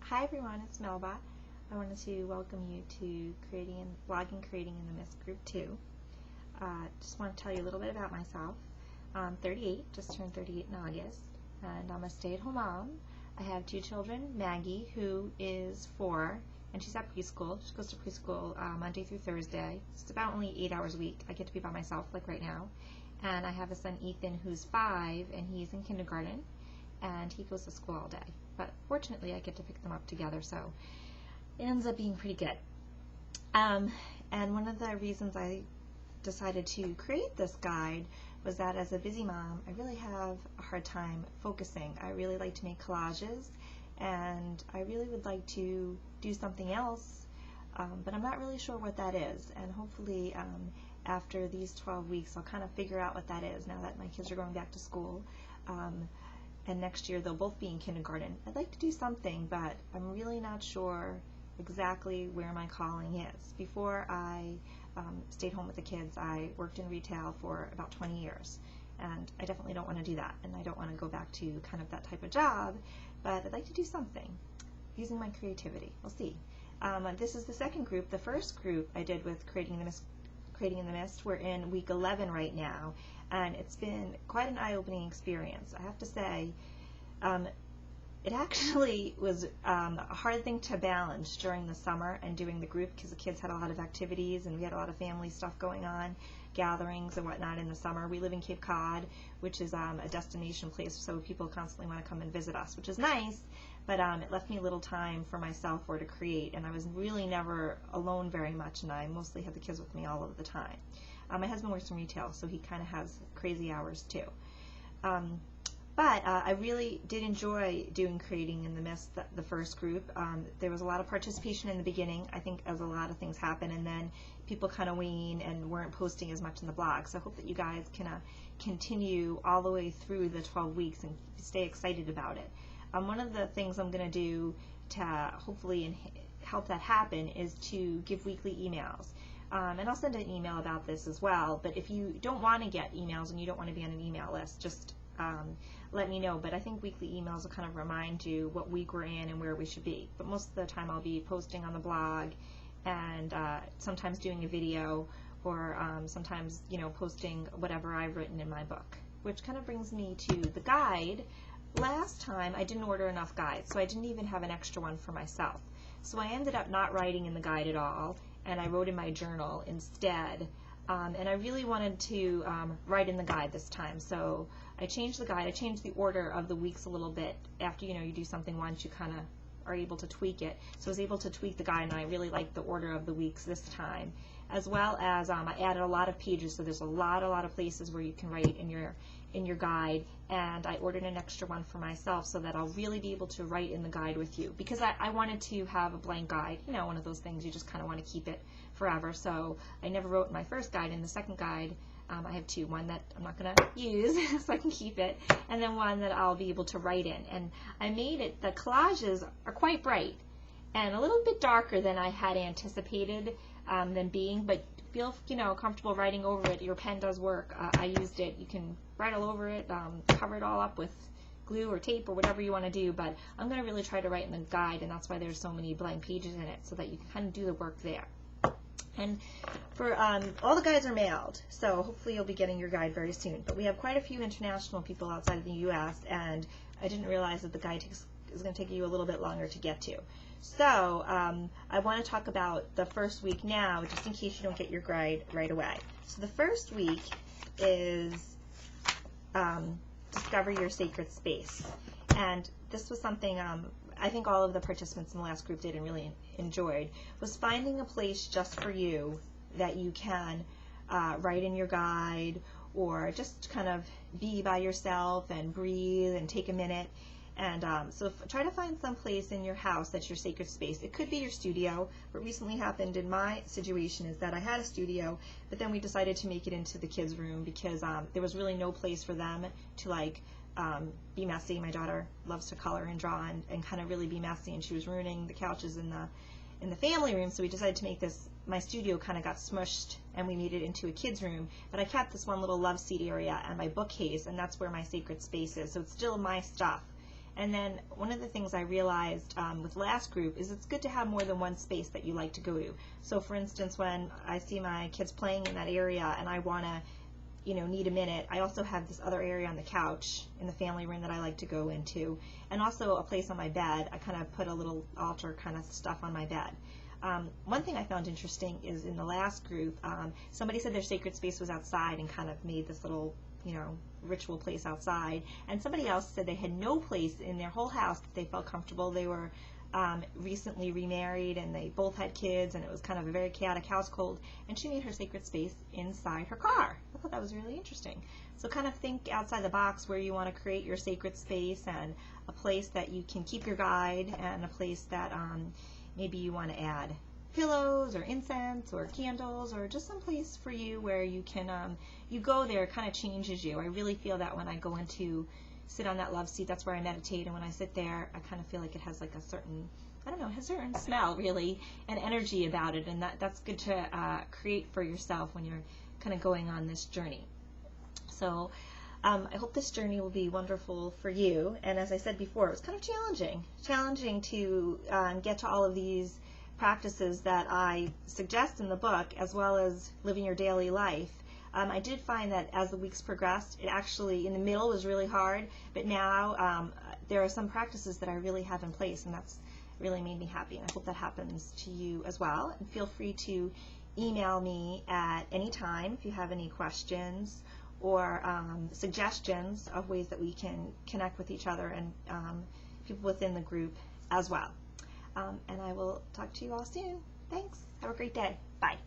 Hi everyone, it's Melba. I wanted to welcome you to blogging creating in the Mist Group 2. Just want to tell you a little bit about myself. I'm 38, just turned 38 in August, and I'm a stay-at-home mom. I have two children, Maggie, who is 4, and she's at preschool. She goes to preschool Monday through Thursday. It's about only 8 hours a week. I get to be by myself like right now. And I have a son, Ethan, who's 5, and he's in kindergarten, and he goes to school all day. But fortunately, I get to pick them up together, so it ends up being pretty good. And one of the reasons I decided to create this guide was that as a busy mom, I really have a hard time focusing. I really like to make collages, and I really would like to do something else, but I'm not really sure what that is. And hopefully, after these 12 weeks, I'll kind of figure out what that is now that my kids are going back to school. And next year they'll both be in kindergarten. I'd like to do something, but I'm really not sure exactly where my calling is. Before I stayed home with the kids, I worked in retail for about 20 years, and I definitely don't want to do that, and I don't want to go back to kind of that type of job, but I'd like to do something using my creativity. We'll see. This is the second group. The first group I did with Creating in the Mist. We're in week 11 right now, and it's been quite an eye-opening experience. I have to say, it actually was a hard thing to balance during the summer and doing the group, because the kids had a lot of activities and we had a lot of family stuff going on, gatherings and whatnot in the summer. We live in Cape Cod, which is a destination place, so people constantly want to come and visit us, which is nice, but it left me little time for myself or to create, and I was really never alone very much, and I mostly had the kids with me all of the time. My husband works in retail, so he kind of has crazy hours too. But I really did enjoy doing Creating in the Mist, the first group. There was a lot of participation in the beginning, I think, as a lot of things happen, and then people kind of wane and weren't posting as much in the blog. So I hope that you guys can continue all the way through the 12 weeks and stay excited about it. One of the things I'm going to do to hopefully help that happen is to give weekly emails. And I'll send an email about this as well, but if you don't want to get emails and you don't want to be on an email list, just let me know. But I think weekly emails will kind of remind you what week we're in and where we should be. But most of the time I'll be posting on the blog, and sometimes doing a video, or sometimes, posting whatever I've written in my book. Which kind of brings me to the guide. Last time I didn't order enough guides, so I didn't even have an extra one for myself. So I ended up not writing in the guide at all, and I wrote in my journal instead. And I really wanted to write in the guide this time, so I changed the guide. I changed the order of the weeks a little bit. After you do something once, you kind of are able to tweak it. So I was able to tweak the guide, and I really liked the order of the weeks this time. As well as I added a lot of pages, so there's a lot of places where you can write in your guide, and I ordered an extra one for myself so that I'll really be able to write in the guide with you, because I wanted to have a blank guide, one of those things you just kind of want to keep it forever. So I never wrote my first guide. In the second guide, I have two, one that I'm not going to use so I can keep it, and then one that I'll be able to write in. And I made it, the collages are quite bright and a little bit darker than I had anticipated them being, but feel comfortable writing over it. Your pen does work. I used it. You can write all over it, cover it all up with glue or tape or whatever you want to do, but I'm going to really try to write in the guide, and that's why there's so many blank pages in it, so that you can kind of do the work there. And for all the guides are mailed, so hopefully you'll be getting your guide very soon. But we have quite a few international people outside of the U.S., and I didn't realize that the guide is going to take you a little bit longer to get to. So I want to talk about the first week now, just in case you don't get your guide right away. So the first week is Discover Your Sacred Space. And this was something I think all of the participants in the last group did and really enjoyed, was finding a place just for you that you can write in your guide, or just kind of be by yourself and breathe and take a minute. And so try to find some place in your house that's your sacred space. It could be your studio. What recently happened in my situation is that I had a studio, but then we decided to make it into the kids' room, because there was really no place for them to be messy. My daughter loves to color and draw and kind of really be messy, and she was ruining the couches in the family room. So we decided to make my studio kind of got smushed, and we made it into a kids' room. But I kept this one little love seat area and my bookcase, and that's where my sacred space is. So it's still my stuff. And then one of the things I realized with last group is it's good to have more than one space that you like to go to. So for instance, when I see my kids playing in that area and I want to, need a minute, I also have this other area on the couch in the family room that I like to go into, and also a place on my bed. I kind of put a little altar kind of stuff on my bed. One thing I found interesting is in the last group, somebody said their sacred space was outside and kind of made this little, ritual place outside, and somebody else said they had no place in their whole house that they felt comfortable. They were recently remarried and they both had kids, and it was kind of a very chaotic household, and she made her sacred space inside her car. I thought that was really interesting. So kind of think outside the box where you want to create your sacred space, and a place that you can keep your guide, and a place that maybe you want to add pillows or incense or candles, or just some place for you where you can you go there. It kind of changes you. I really feel that when I go into sit on that love seat, that's where I meditate, and when I sit there I kind of feel like it has like a certain, I don't know, it has a certain smell really and energy about it, and that's good to create for yourself when you're kind of going on this journey. So I hope this journey will be wonderful for you, and as I said before, it was kind of challenging to get to all of these practices that I suggest in the book, as well as living your daily life. I did find that as the weeks progressed, it actually, in the middle, was really hard, but now there are some practices that I really have in place, and that's really made me happy, and I hope that happens to you as well. And feel free to email me at any time if you have any questions or suggestions of ways that we can connect with each other and people within the group as well. And I will talk to you all soon. Thanks. Have a great day. Bye.